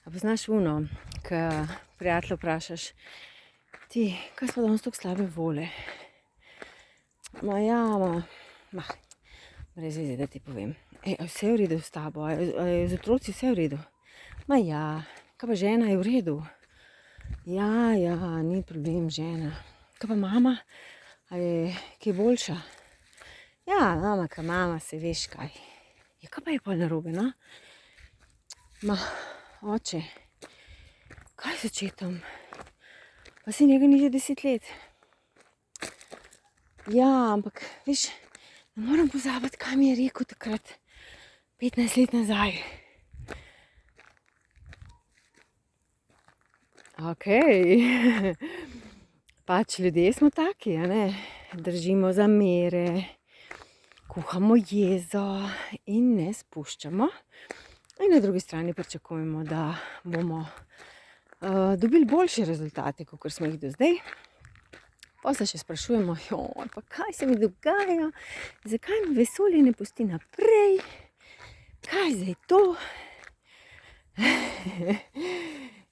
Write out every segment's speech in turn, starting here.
A poznaš ono, ko prijatelja vprašaš, ti, kaj smo danes tako slabe volje? Brez veze, da ti povem. A vse v redu s tabo, a je z otroci vse v redu? Kaj pa žena je v redu? Ja, ni problem žena. Kaj pa mama? A je kaj boljša? Ja, mama, se veš kaj. Ja, kaj pa je pa narobe, no? Oče, kaj z očetom? Pa si njega ni že 10 let. Ja, ampak, veš, ne moram pozabiti, kaj mi je rekel takrat, 15 let nazaj. Okej. Pač ljudje smo taki, a ne? Držimo zamere, kuhamo jezo in ne spuščamo. In na drugi strani pričakujemo, da bomo dobili boljše rezultate, kot smo jih do zdaj. Pa se še sprašujemo, pa kaj se mi dogaja, zakaj mi vesolje ne pusti naprej, kaj zdaj to?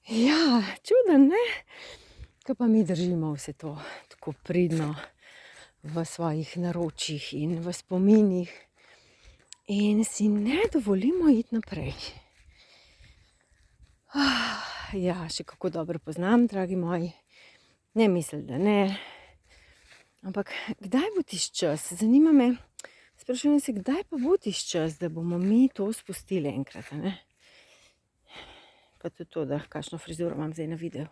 Ja, čudno, ne? Kaj pa mi držimo vse to tako pridno v svojih naročjih in v spominih in si ne dovolimo iti naprej. Ja, še kako dobro poznam, dragi moji, ne misli, da ne. Ampak kdaj bo tisti čas? Zanima me, sprašujem se, kdaj pa bo tisti čas, da bomo mi to spustili enkrat, a ne? Pa tudi to, da kakšno frizuro imam zdaj na videu.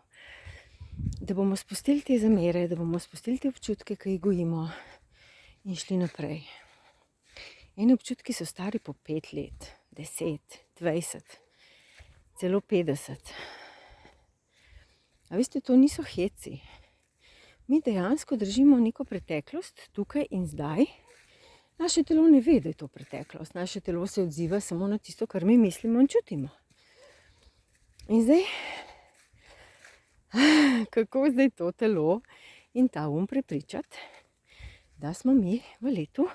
Da bomo spustili te zamere, da bomo spustili te občutke, ki jih gojimo in šli naprej. Eni občutki so stari po 5 let, 10, 20, celo 50. A veste, to niso heci. Mi dejansko držimo neko preteklost tukaj in zdaj. Naše telo ne ve, da je to preteklost. Naše telo se odziva samo na tisto, kar mi mislimo in čutimo. In zdaj, kako zdaj to telo in ta prepričati, da smo mi v letu,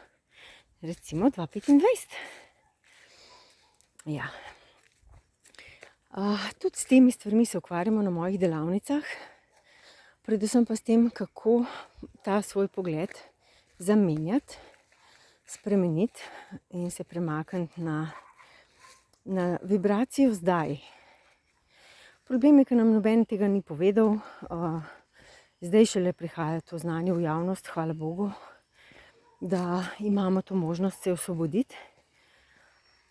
recimo 2025. Ja. Tudi s temi stvarmi se ukvarjamo na mojih delavnicah. Predvsem pa s tem, kako ta svoj pogled zamenjati, spremeniti in se premakniti na vibracijo zdaj. Problem je, ker nam noben tega ni povedal. Zdaj šele prihaja to znanje v javnost, hvala Bogu, da imamo to možnost se osvoboditi.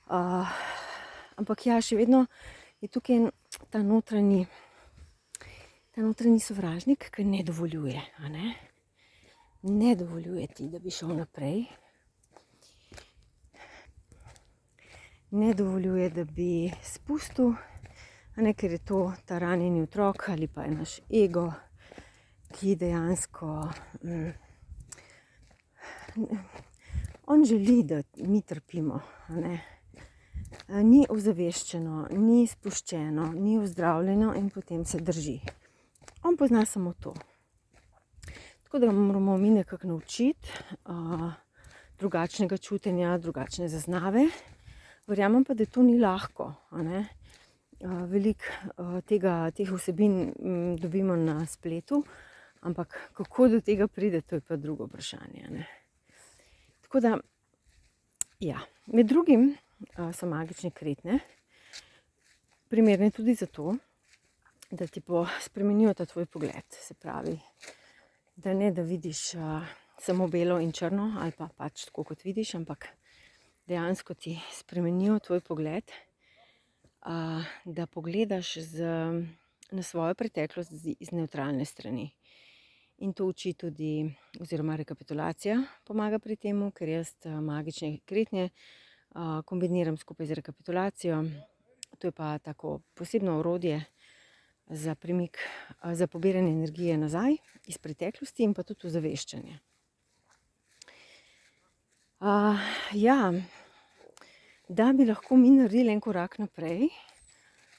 Ampak ja, še vedno je tukaj ta notranji sovražnik, ki ne dovoljuje, a ne? Ne dovoljuje ti, da bi šel naprej. Ne dovoljuje, da bi spustil, a ne, ker je to ta ranjeni otrok ali pa je naš ego, ki dejansko on želi, da mi trpimo, a ne? Ni ozaveščeno, ni spuščeno, ni ozdravljeno in potem se drži. On pozna samo to. Tako da moramo mi nekako naučiti drugačnega čutenja, drugačne zaznave. Verjamem pa, da to ni lahko, a ne? Veliko teh vsebin dobimo na spletu, ampak kako do tega pride, to je pa drugo vprašanje, a ne? Tako da, ja, med drugim so magične kretnje primerne tudi zato, da ti spremenijo ta tvoj pogled. Se pravi, da ne da vidiš samo belo in črno ali pa pač tako kot vidiš, ampak dejansko ti spremenijo tvoj pogled, da pogledaš na svojo preteklost iz nevtralne strani. In to uči tudi, oziroma rekapitulacija pomaga pri temu, ker jaz magične kretnje kombiniram skupaj z rekapitulacijo. To je pa tako posebno orodje za premik, za pobiranje energije nazaj iz preteklosti in pa tudi ozaveščanje. Da bi lahko mi naredili en korak naprej,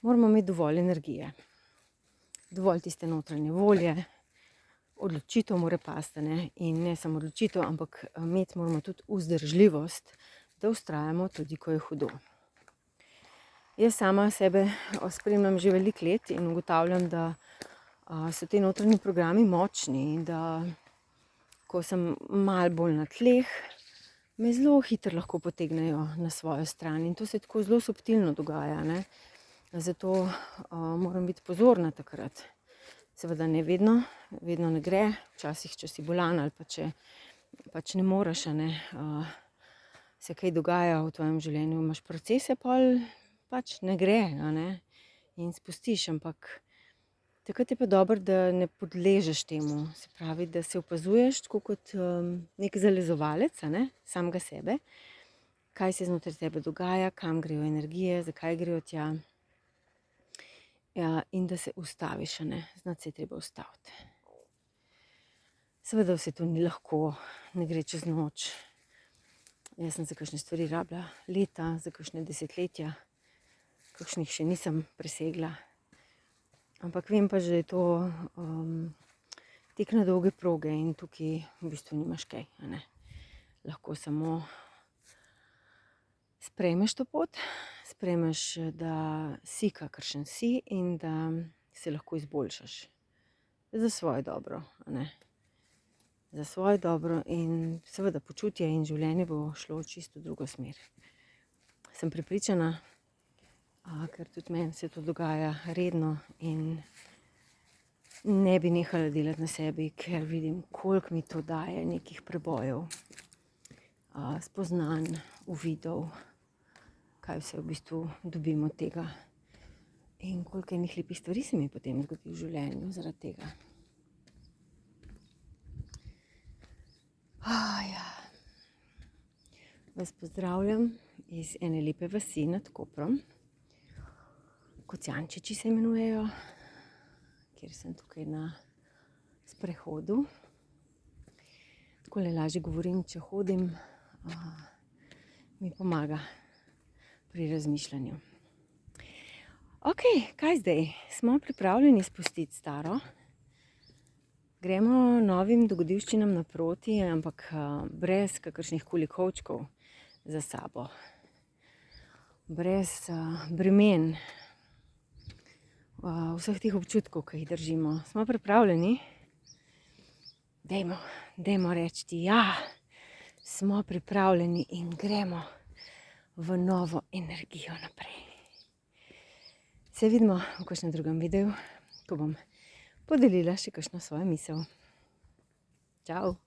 moramo imeti dovolj energije. Dovolj tiste notranje volje, odločitev mora pasti, ne? In ne samo odločitev, ampak moramo tudi vzdržljivost, da vztrajamo tudi, ko je hudo. Jaz sama sebe spremljam že veliko let in ugotavljam, da so ti notranji programi močni in da ko sem malo bolj na tleh, me zelo hitro lahko potegnejo na svojo stran in to se tako zelo subtilno dogaja, ne. Zato moram biti pozorna takrat. Seveda ne vedno ne gre, včasih, če si bolan ali pa če pač ne moreš, a ne, se kaj dogaja v tvojem življenju, imaš procese, pol pač ne gre, a ne, in spustiš, ampak takrat je pa dobro, da ne podležeš temu, se pravi, da se opazuješ tako kot nek zalezovalec, a ne, samega sebe, kaj se znotraj tebe dogaja, kam grejo energije, zakaj grejo tja. Ja, in da se ustaviš, a ne, znati se je treba ustaviti. Seveda vse to ni lahko, ne gre čez noč. Jaz sem za kakšne stvari rabila leta, za kakšne desetletja, kakšnih še nisem presegla. Ampak vem pa, že je to tek na dolge proge in tukaj v bistvu nimaš kaj, a ne. Lahko samo sprejmeš to pot, sprejmeš, da si kakršen si in da se lahko izboljšaš. Za svoje dobro, a ne. Za svoje dobro in seveda počutje in življenje bo šlo čisto v drugo smer. Sem prepričana, ker tudi meni se to dogaja redno in ne bi nehala delati na sebi, ker vidim, koliko mi to daje nekih prebojev, spoznanj, uvidov, kaj vse v bistvu dobimo od tega in koliko enih lepih stvari se mi potem zgodi v življenju zaradi tega. Ja. Vas pozdravljam iz ene lepe vasi nad Koprom. Kocijančiči se imenujejo, kjer sem tukaj na sprehodu. Takole lažje govorim, če hodim, mi pomaga pri razmišljanju. Okej, kaj zdaj? Smo pripravljeni spustiti staro? Gremo novim dogodivščinam naproti, ampak brez kakršnih koli kovčkov za sabo. Brez bremen, vseh teh občutkov, ki jih držimo. Smo pripravljeni? Dajmo reči ja, smo pripravljeni in gremo v novo energijo naprej. Se vidimo v kakšnem drugem videu, ko bom podelila še kakšno svojo misel. Čau!